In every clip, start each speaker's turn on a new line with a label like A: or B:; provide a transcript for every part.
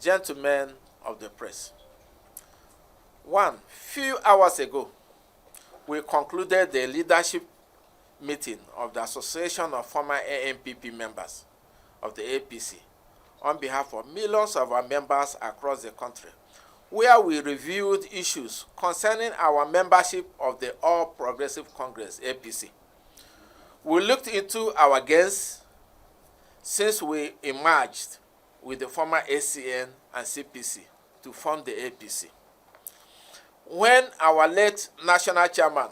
A: gentlemen of the press. Few hours ago, we concluded the leadership meeting of the Association of Former ANPP Members of the APC on behalf of millions of our members across the country, where we reviewed issues concerning our membership of the All Progressive Congress, APC. We looked into our gains since we emerged with the former ACN and CPC to form the APC. When our late national chairman,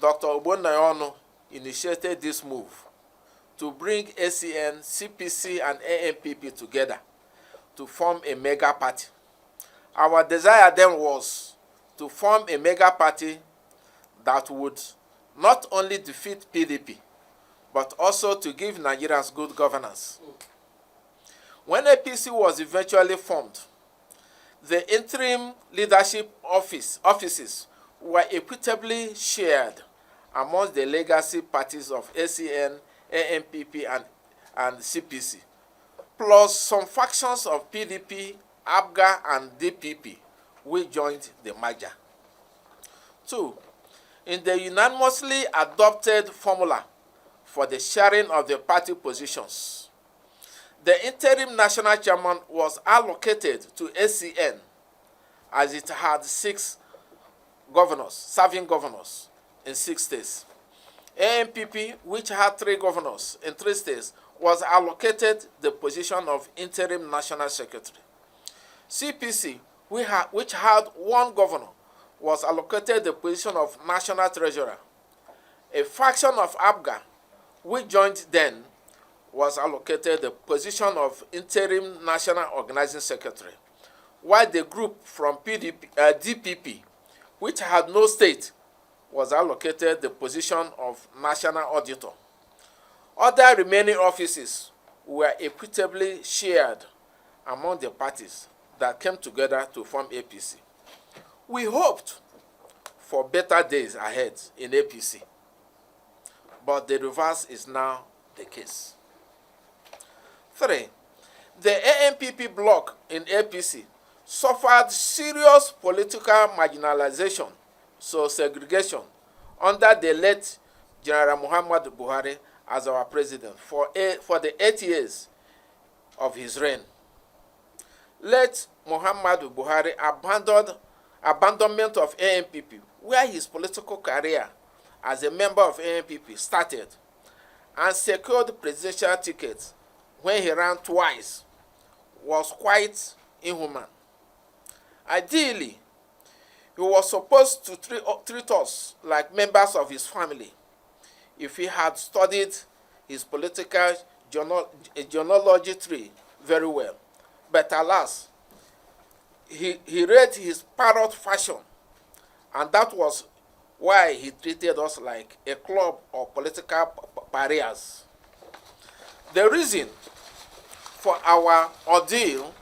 A: Dr. Borno, initiated this move to bring ACN, CPC, and ANPP together to form a mega party, our desire then was to form a mega party that would not only defeat PDP, but also to give Nigerians good governance. When APC was eventually formed, the interim leadership offices were equitably shared amongst the legacy parties of ACN, ANPP, and CPC, plus some factions of PDP, ABGA, and DPP, which joined the merger. 2. In the unanimously adopted formula for the sharing of the party positions, the interim national chairman was allocated to ACN as it had 6 governors, serving governors in 6 states. ANPP, which had 3 governors in 3 states, was allocated the position of interim national secretary. CPC, which had 1 governor, was allocated the position of national treasurer. A faction of ABGA, which joined then, was allocated the position of interim national organizing secretary, while the group from DPP, which had no state, was allocated the position of national auditor. Other remaining offices were equitably shared among the parties that came together to form APC. We hoped for better days ahead in APC, but the reverse is now the case. 3. The ANPP Block in APC suffered serious political marginalization, so segregation, under the late General Muhammadu Buhari as our president for the 8 years of his reign. Late Muhammadu Buhari abandonment of ANPP, where his political career as a member of ANPP started, and secured presidential tickets when he ran twice, was quite inhuman. Ideally, he was supposed to treat us like members of his family if he had studied his political genealogy tree very well. But alas, he read his parrot fashion, and that was why he treated us like a club of political pariahs. The reason for our ordeal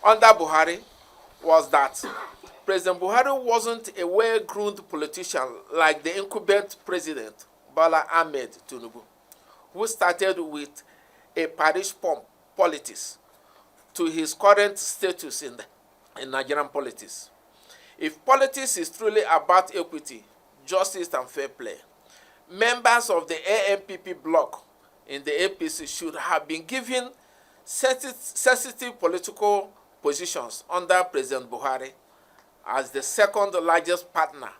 A: under Buhari was that President Buhari wasn't a well-groomed politician like the incumbent president, Bola Ahmed Tinubu, who started with a parish politics to his current status in Nigerian politics. If politics is truly about equity, justice, and fair play, members of the ANPP Block in the APC should have been given sensitive political positions under President Buhari as the second largest partner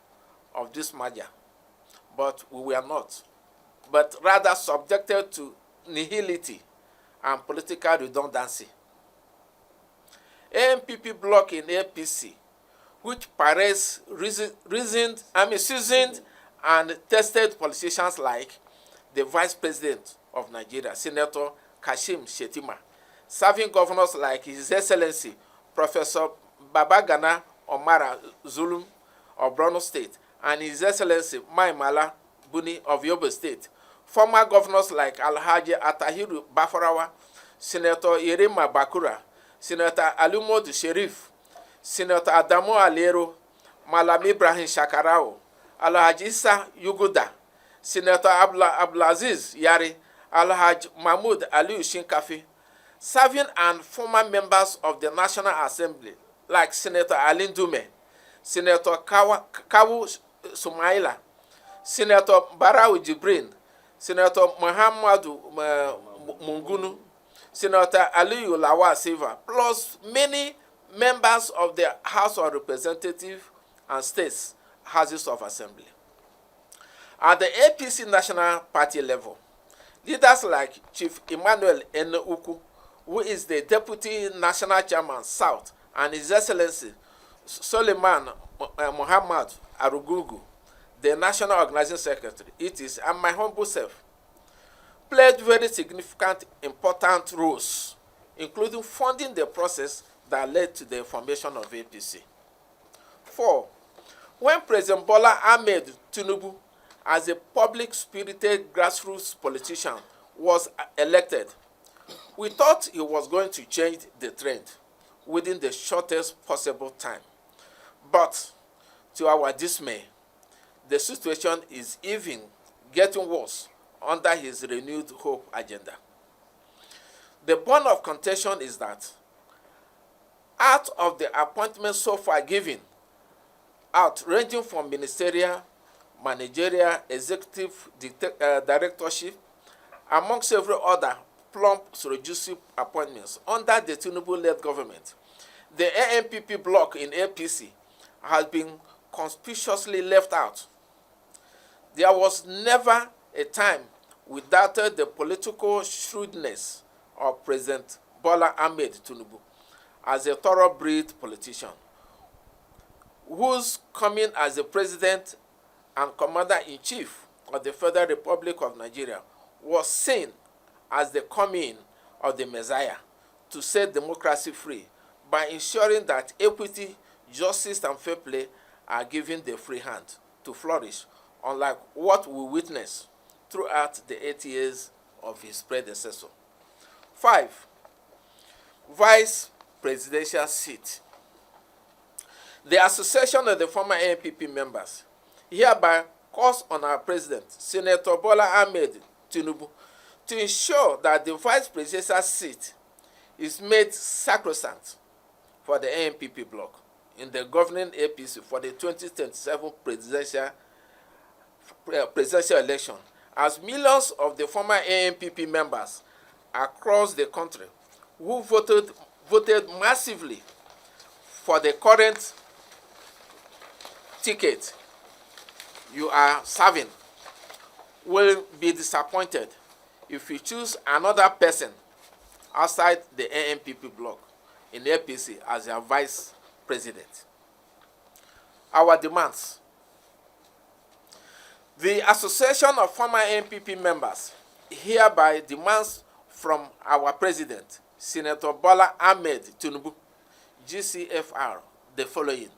A: of this merger. But we were not, but rather subjected to nihility and political redundancy. ANPP Block in APC, which parades seasoned and tested politicians like the Vice President of Nigeria, Senator Kashim Shettima, serving governors like His Excellency Professor Babagana Omara Zulum of Borno State and His Excellency Maimala Buni of Yobe State, former governors like Alhaji Atahiru Bafarawa, Senator Yerima Bakura, Senator Alumod Sherif, Senator Adamu Alero, Malam Ibrahim Shakarao, Alhaji Isa Yuguda, Senator Abdulaziz Yari, Alhaji Mahmoud Aliu Shinkafi, serving and former members of the National Assembly like Senator Alin Dume, Senator Kawu Sumaila, Senator Barau Jibrin, Senator Muhammadu Mungunu, Senator Aliyu Lawal Silva, plus many members of the House of Representatives and States Houses of Assembly. At the APC National Party level, leaders like Chief Emmanuel Uku, who is the Deputy National Chairman South, and His Excellency Suleiman Muhammad Arugugu, the National Organizing Secretary, and my humble self, played very significant, important roles, including funding the process that led to the formation of APC. 4. When President Bola Ahmed Tinubu, as a public-spirited grassroots politician, was elected, we thought he was going to change the trend within the shortest possible time. But, to our dismay, the situation is even getting worse under his renewed hope agenda. The bone of contention is that out of the appointments so far given out, ranging from ministerial, managerial, executive directorship, among several other plump surrogacy appointments under the Tinubu-led government, the ANPP Block in APC has been conspicuously left out. There was never a time we doubted the political shrewdness of President Bola Ahmed Tinubu as a thoroughbred politician, whose coming as the President and Commander-in-Chief of the Federal Republic of Nigeria was seen as the coming of the Messiah to set democracy free by ensuring that equity, justice, and fair play are given the free hand to flourish, unlike what we witnessed throughout the 8 years of his predecessor. 5. Vice Presidential seat. The Association of the former ANPP members hereby calls on our President, Senator Bola Ahmed Tinubu, to ensure that the Vice Presidential seat is made sacrosanct for the ANPP Block in the governing APC for the 2027 presidential election, as millions of the former ANPP members across the country who voted massively for the current ticket you are serving will be disappointed if you choose another person outside the ANPP Block in APC as your vice president. Our demands. The Association of former ANPP members hereby demands from our president, Senator Bola Ahmed Tinubu, GCFR, the following.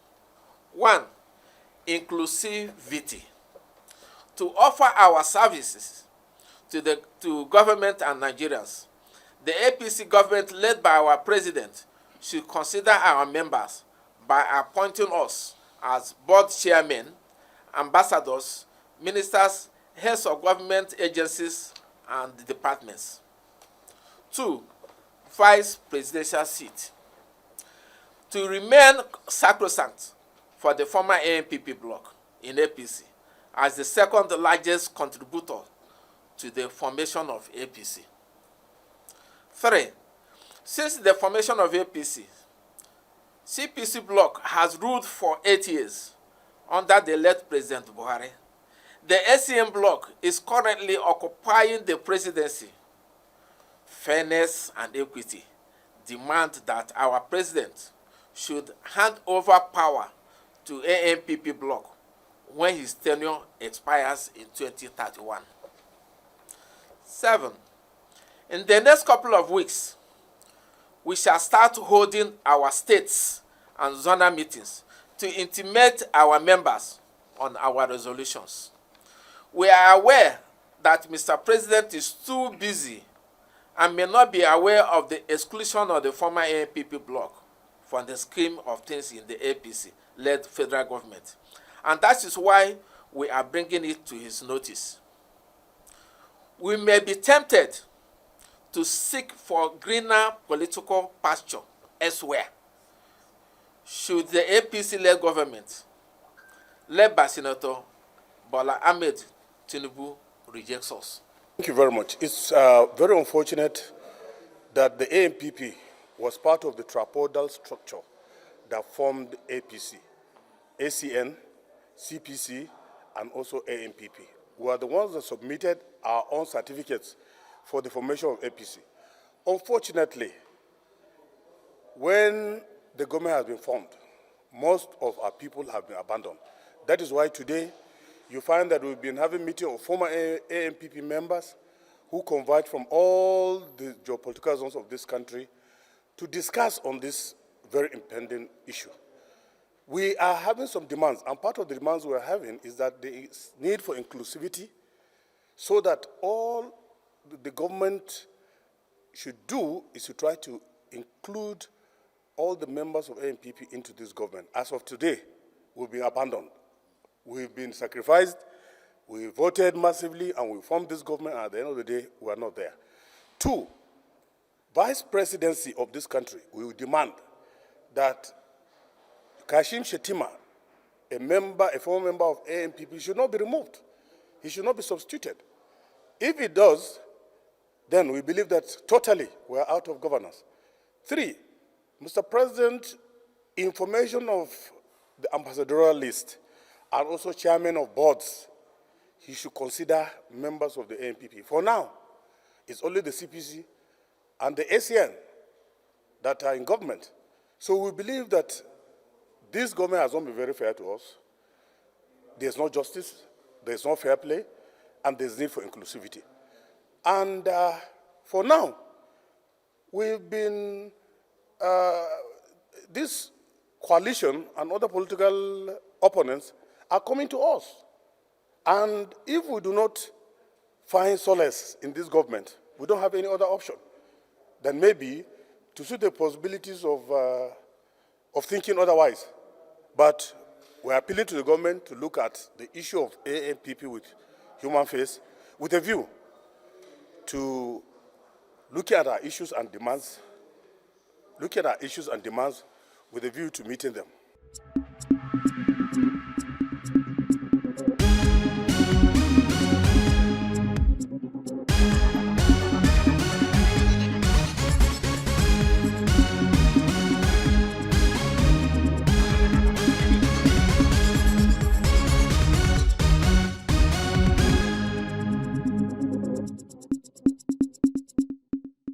A: 1. Inclusivity. To offer our services to government and Nigerians, the APC government led by our president should consider our members by appointing us as board chairmen, ambassadors, ministers, heads of government agencies, and departments. 2. Vice presidential seat. To remain sacrosanct for the former ANPP Block in APC as the second largest contributor to the formation of APC. 3. Since the formation of APC, CPC Block has ruled for 8 years under the late President Buhari. The ACM Block is currently occupying the presidency. Fairness and equity demand that our president should hand over power to ANPP Block when his tenure expires in 2031. 7. In the next couple of weeks, we shall start holding our states and zonal meetings to intimate our members on our resolutions. We are aware that Mr. President is too busy and may not be aware of the exclusion of the former ANPP Block from the scheme of things in the APC-led federal government. And that is why we are bringing it to his notice. We may be tempted to seek for greener political pasture elsewhere should the APC-led government, led by Senator Bola Ahmed Tinubu, reject us.
B: Thank you very much. It's very unfortunate that the ANPP was part of the tripodal structure that formed APC, ACN, CPC, and also ANPP. We are the ones that submitted our own certificates for the formation of APC. Unfortunately, when the government has been formed, most of our people have been abandoned. That is why today you find that we've been having meetings of former ANPP members who converge from all the geopolitical zones of this country to discuss on this very impending issue. We are having some demands, and part of the demands we are having is that there is need for inclusivity so that all the government should do is to try to include all the members of ANPP into this government. As of today, we've been abandoned. We've been sacrificed, we voted massively, and we formed this government, and at the end of the day, we are not there. 2, vice presidency of this country, we will demand that Kashim Shettima, a former member of ANPP, should not be removed. He should not be substituted. If it does, then we believe that totally we are out of governance. 3, Mr. President, information of the ambassadorial list and also chairman of boards, he should consider members of the ANPP. For now, it's only the CPC and the ACN that are in government. So we believe that this government has not been very fair to us. There's no justice, there's no fair play, and there's need for inclusivity. And for now, we've been, this coalition and other political opponents are coming to us. And if we do not find solace in this government, we don't have any other option than maybe to see the possibilities of thinking otherwise. But we're appealing to the government to look at the issue of ANPP with human face, with a view to looking at our issues and demands, with a view to meeting them.